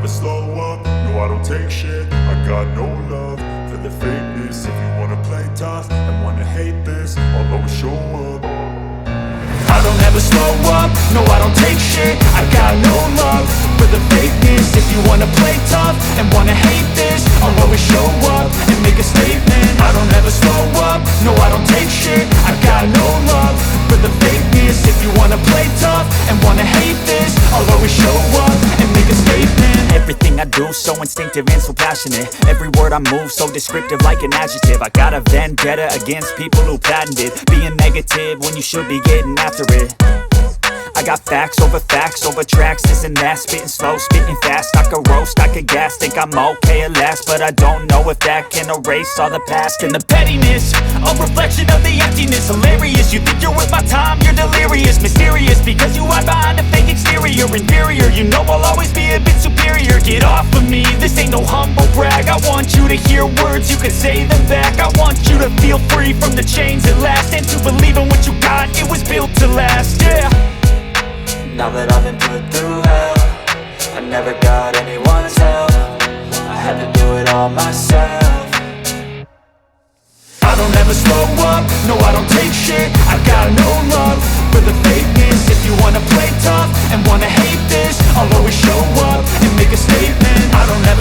slow up, no I don't take shit. I got no love for the fakeness. If you wanna play tough and wanna hate this, I'll always show up. I don't ever slow up, no I don't take shit. I got no love for the fakeness. If you wanna play tough and wanna hate this, I'll always show up and make a statement. I don't ever slow up, no I don't take shit. I got no love for the fakeness. If you wanna play tough and wanna hate this, I'll always show up and make a statement. Everything I do so instinctive and so passionate. Every word I move so descriptive like an adjective. I got a vendetta against people who patented being negative when you should be getting after it. I got facts over tracks, this and that. Spitting slow, spitting fast, I could roast, I could gas. Think I'm okay at last, but I don't know if that can erase all the past. And the pettiness, a reflection of the emptiness. Hilarious, you think you're worth my time, you're delirious. Mysterious, because you hide behind a fake exterior. Inferior, you know I'll always be a bit superior. Get off of me, this ain't no humble brag. I want you to hear words, you can say them back. I want you to feel free from the chains at last, and to believe in what you got, it was built to last, yeah. Now that I've been put through hell, I never got anyone's help. I had to do it all myself. I don't ever slow up, no I don't take shit.